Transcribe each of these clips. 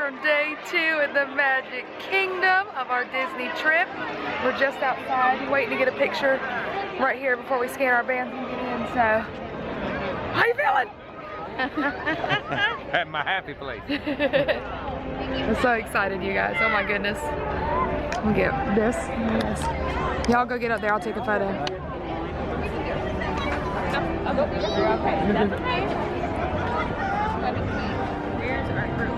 from day 2 in the Magic Kingdom of our Disney trip. We're just outside waiting to get a picture right here before we scan our bands and get in, so. How you feeling? At my happy place. I'm so excited, you guys. Oh my goodness. We'll get this. Y'all go get up there. I'll take a photo. I'll go get you. Okay, that's okay. Where's our group?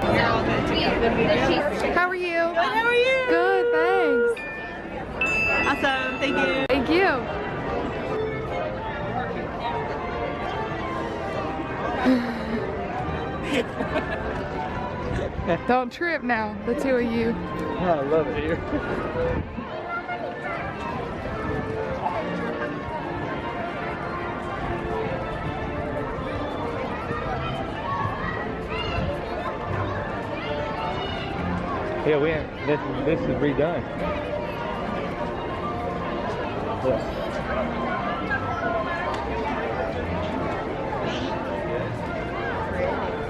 We're all good together. How are you? Good, how are you? Good, thanks. Awesome, thank you. Thank you. Don't trip now, the two of you. I love it here. Yeah, this is redone. Yeah.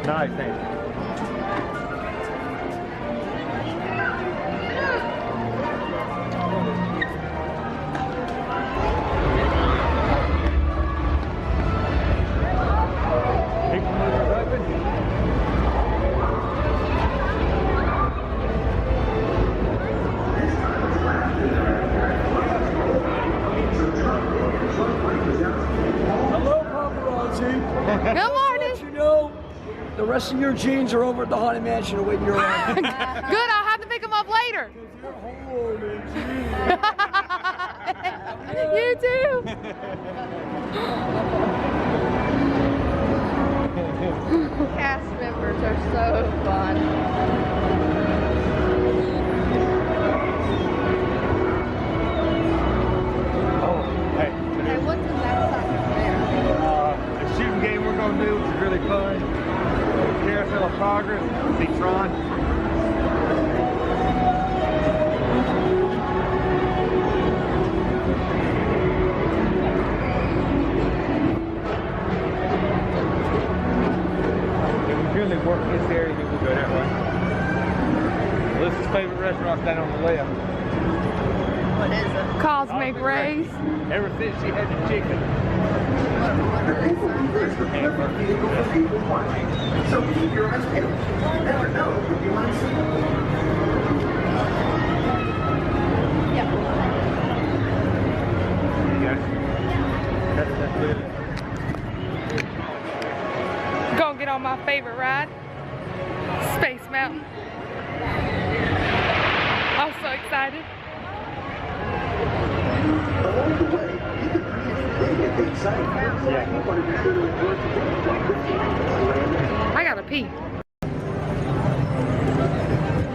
Nice, thank you. Good morning. You know, the rest of your jeans are over at the Haunted Mansion awaiting your ride. Good, I'll have to pick them up later. You too. Cast members are so fun. Hey, Hey, what's in that side there? the shooting game we're going to do is really fun. Carousel of Progress, see Tron. If we really work this area, then we'll go that way. Alyssa's favorite restaurant's down on the left. What is it? Cosmic Rays. Ever since she had the chicken. So keep your eyes peeled. You never know who you might see. Yeah. Yes. That's good. Gonna get on my favorite ride, Space Mountain. I'm so excited. Along the way, you can get the exciting parts. You want to be sure to enjoy I gotta pee.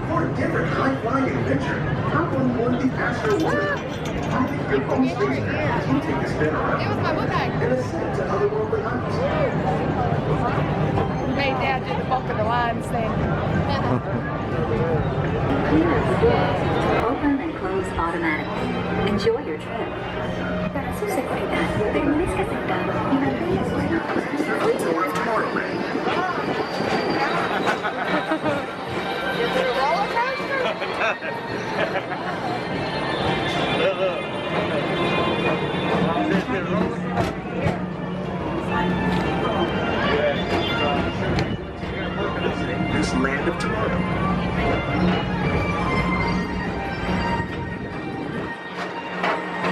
For a different high-flying adventure, hop on board the Astro Wonder. Your own space craft, you take a spin around. It was my book bag. And ascend to otherworldly heights. Made Dad do the bulk of the lines then. Open and close automatically. Enjoy your trip. Para su seguridad, permanezca sentado y mantenga sus manos. It's away Tomorrowland. Is it a roller coaster? This land of tomorrow.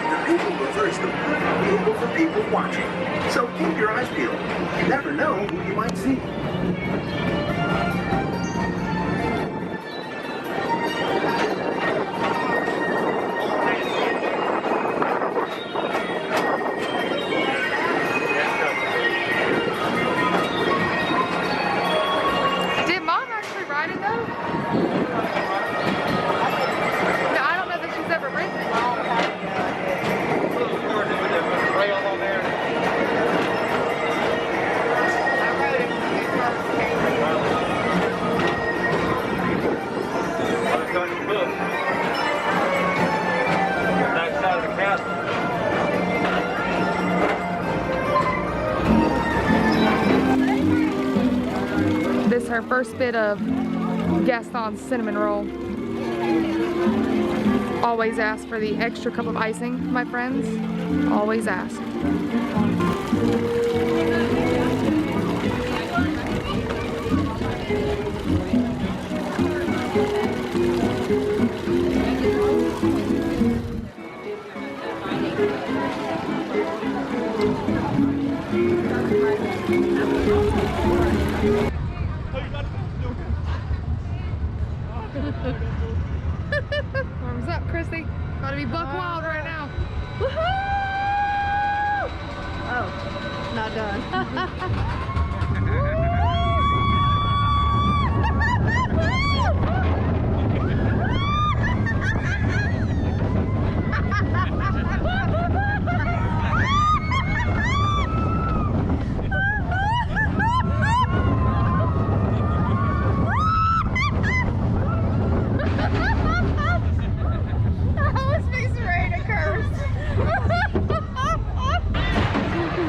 The People Mover is the perfect vehicle for people watching. So keep your eyes peeled. You never know who you might see. Did Mom actually ride it though? No, I don't know that she's ever ridden it. Rail on there. I rode it when we first came. first bit of Gaston's cinnamon roll. Always ask for the extra cup of icing, my friends. Always ask. Arms up, Chrissy. Gotta be buck wild right now. Woohoo! Oh, not done.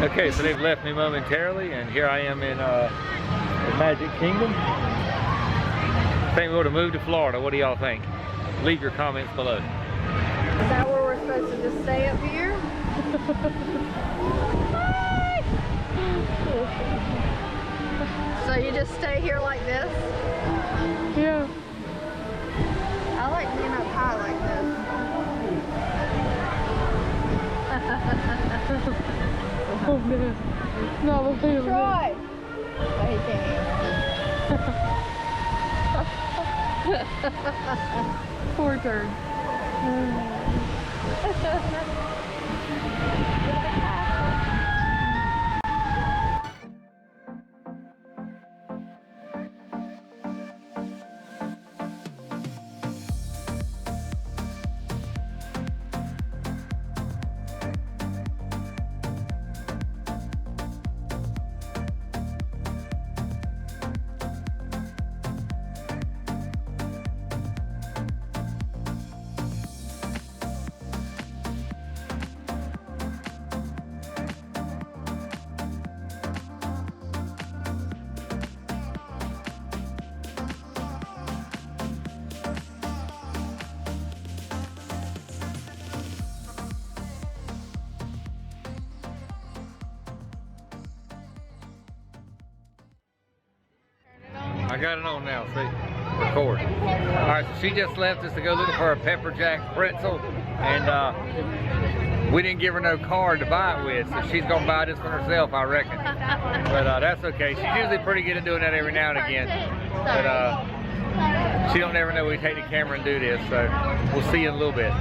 Okay, so they've left me momentarily, and here I am in the Magic Kingdom. I think we ought to move to Florida. What do y'all think? Leave your comments below. Is that where we're supposed to just stay up here? So you just stay here like this? Yeah. I like being up high like this. Oh man. No, the thing. Troy! Oh, he can't. Poor turd. I got it on now, see? Record. Alright, so she just left us to go looking for a pepper jack pretzel, and we didn't give her no card to buy it with, so she's gonna buy this one herself, I reckon. But that's okay. She's usually pretty good at doing that every now and again. But she don't never know we take the camera and do this, so we'll see you in a little bit.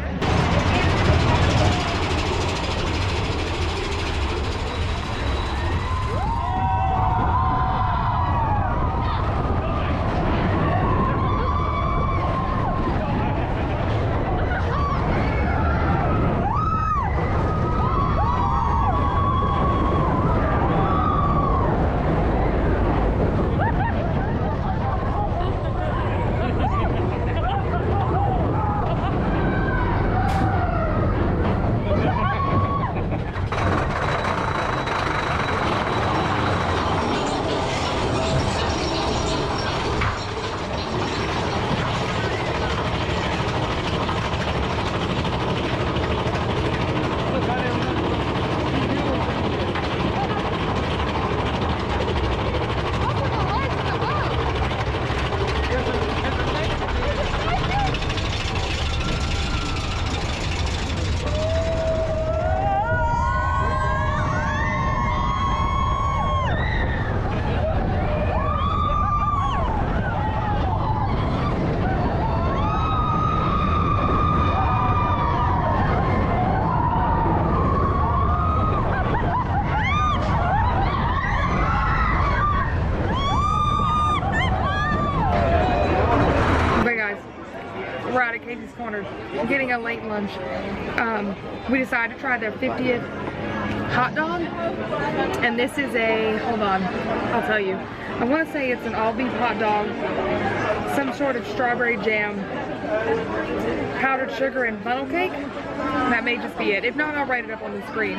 Getting a late lunch. We decided to try their 50th hot dog, and this is a, hold on, I'll tell you. I want to say it's an all beef hot dog, some sort of strawberry jam, powdered sugar, and funnel cake. That may just be it. If not, I'll write it up on the screen.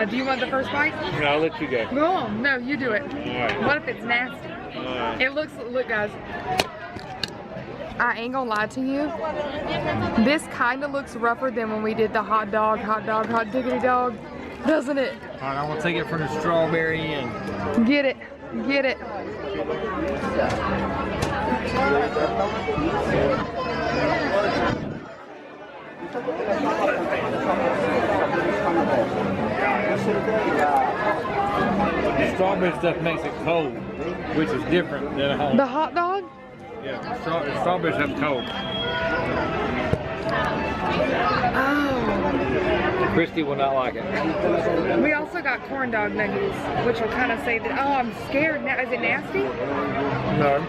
Do you want the first bite? No, I'll let you go. Go on. No, you do it. All right. What if it's nasty? It looks, look guys, I ain't gonna lie to you. This kind of looks rougher than when we did the hot diggity dog, doesn't it? All right, I'm gonna take it from the strawberry end. Get it, get it. The strawberry stuff makes it cold, which is different than a hot. The hot dog? Yeah, the strawberry stuff's cold. Oh. Christy will not like it. We also got corn dog nuggets, which will kind of say that, oh, I'm scared now. Is it nasty? No,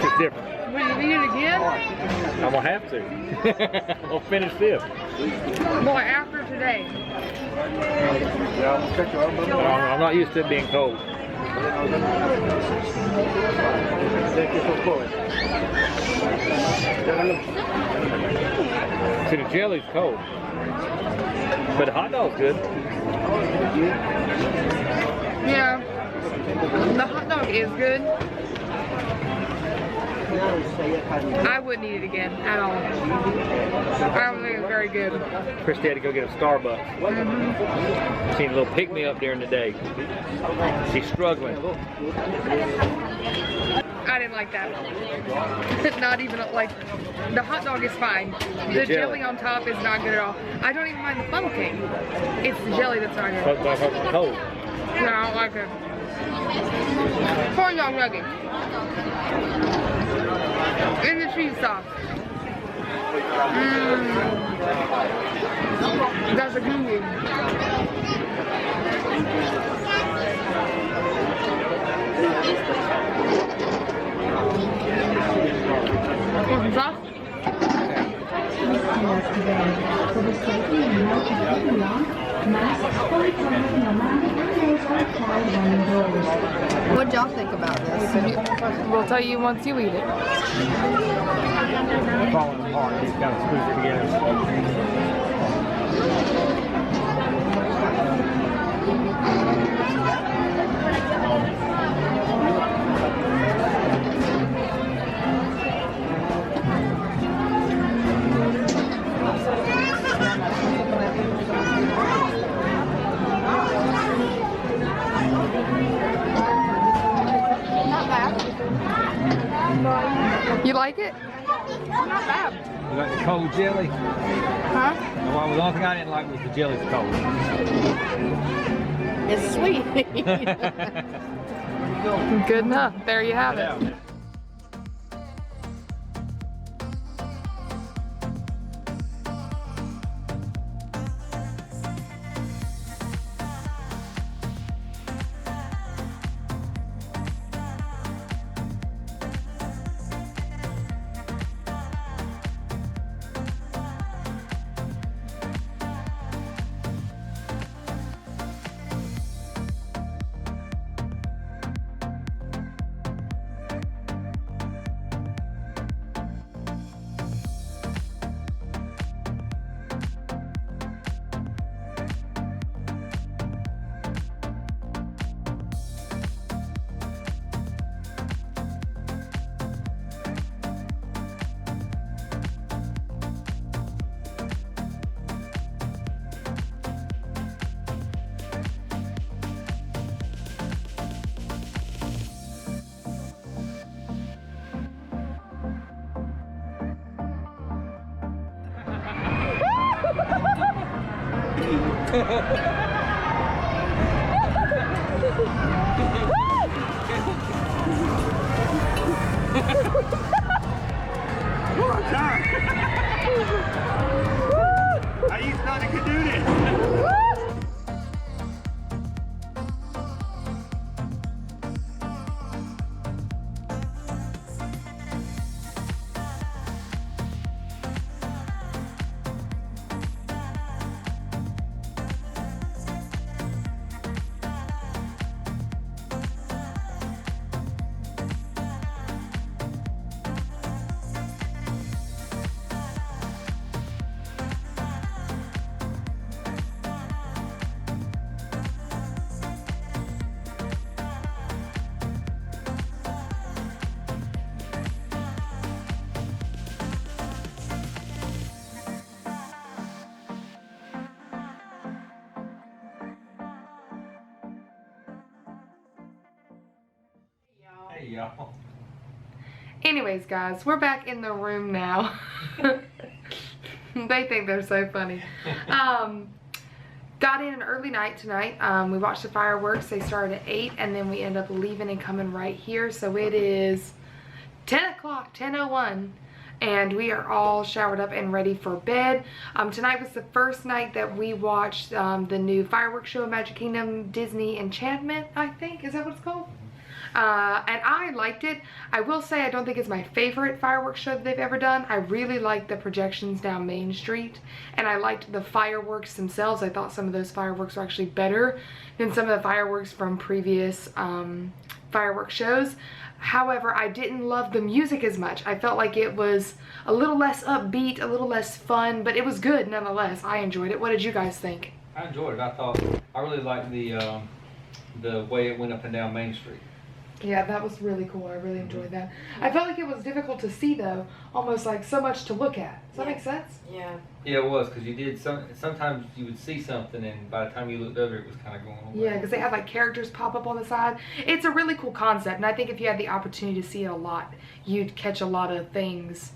it's different. Will you eat it again? I'm gonna have to. We'll finish this. Boy, after today. I'm not used to it being cold. See, the jelly's cold, but the hot dog's good. Yeah, the hot dog is good. I wouldn't eat it again at all. I don't think it's very good. Christy had to go get a Starbucks. She needs a little pick-me-up during the day. She's struggling. I didn't like that. Not even like, the hot dog is fine. The jelly on top is not good at all. I don't even mind the funnel cake. It's the jelly that's not good. But it's cold. No, I don't like it. Corn dog nugget. And the cheese sauce. That's a good one. Want some sauce? What'd y'all think about this? We'll tell you once you eat it. Falling apart. He's got to squeeze it together. You like it? Not bad. You like the cold jelly? Huh? Well, the only thing I didn't like was the jelly's cold. It's sweet. Good enough. There you have it. I used not to do this. y'all. Anyways, guys, we're back in the room now. They think they're so funny. Got in an early night tonight. We watched the fireworks. They started at 8, and then we end up leaving and coming right here. So it is 10 o'clock, 10:01, and we are all showered up and ready for bed. Tonight was the first night that we watched the new fireworks show in Magic Kingdom, Disney Enchantment, I think. Is that what it's called? And I liked it. I will say I don't think it's my favorite fireworks show that they've ever done. I really liked the projections down Main Street, and I liked the fireworks themselves. I thought some of those fireworks were actually better than some of the fireworks from previous fireworks shows. However, I didn't love the music as much. I felt like it was a little less upbeat, a little less fun, but it was good nonetheless. I enjoyed it. What did you guys think? I enjoyed it. I really liked the way it went up and down Main Street. Yeah, that was really cool. I really enjoyed that. I felt like it was difficult to see though, almost like so much to look at. Does that make sense? Yeah. Yeah, it was, because you did sometimes you would see something, and by the time you looked over, it was kind of going away. Yeah, because they had like characters pop up on the side. It's a really cool concept, and I think if you had the opportunity to see it a lot, you'd catch a lot of things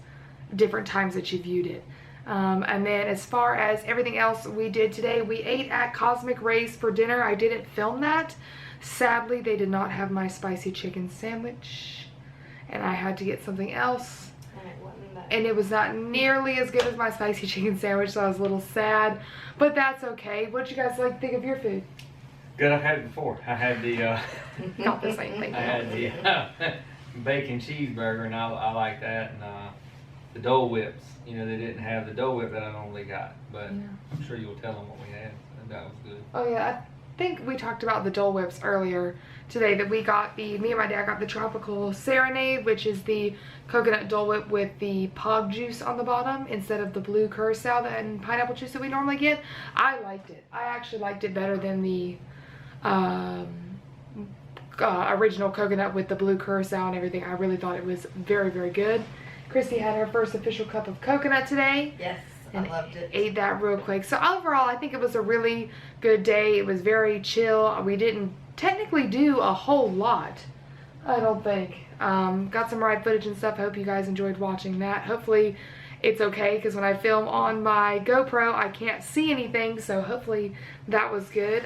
different times that you viewed it. And then as far as everything else we did today, we ate at Cosmic Rays for dinner. I didn't film that. Sadly, they did not have my spicy chicken sandwich, and I had to get something else. And it was not nearly as good as my spicy chicken sandwich, so I was a little sad, but that's okay. What did you guys think of your food? Good, I've had it before. I had the Not the same thing. I had the bacon cheeseburger, and I like that, and the Dole Whips. You know, they didn't have the Dole Whip that I normally got, but yeah. I'm sure you'll tell them what we had, and that was good. Oh yeah, I think we talked about the Dole Whips earlier today, that me and my dad got the Tropical Serenade, which is the coconut Dole Whip with the pog juice on the bottom instead of the blue curacao and pineapple juice that we normally get. I liked it. I actually liked it better than the original coconut with the blue curacao and everything. I really thought it was very, very good. Christy had her first official cup of coconut today. Yes. And I loved it. Ate that real quick. So overall, I think it was a really good day. It was very chill. We didn't technically do a whole lot, I don't think. Got some ride footage and stuff. I hope you guys enjoyed watching that. Hopefully it's okay, because when I film on my GoPro, I can't see anything. So hopefully that was good.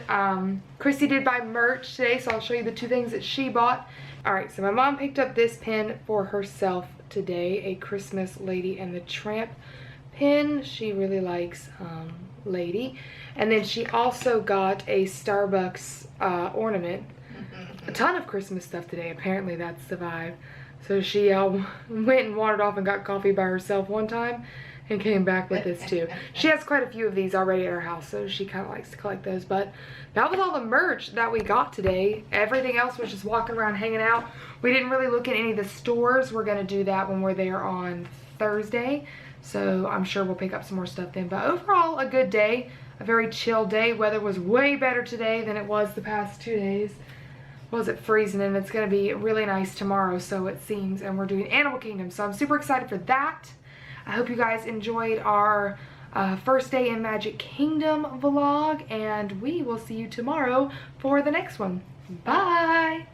Christy did buy merch today, so I'll show you the 2 things that she bought. Alright, so my mom picked up this pin for herself today. A Christmas Lady and the Tramp pin. She really likes Lady. And then she also got a Starbucks ornament. A ton of Christmas stuff today. Apparently that's the vibe. So she went and wandered off and got coffee by herself one time and came back with this too. She has quite a few of these already at her house, so she kind of likes to collect those. But that was all the merch that we got today. Everything else was just walking around hanging out. We didn't really look at any of the stores. We're going to do that when we're there on Thursday. So I'm sure we'll pick up some more stuff then. But overall, a good day. A very chill day. Weather was way better today than it was the past 2 days. Was it freezing? And it's going to be really nice tomorrow, so it seems. And we're doing Animal Kingdom. So I'm super excited for that. I hope you guys enjoyed our first day in Magic Kingdom vlog. And we will see you tomorrow for the next one. Bye!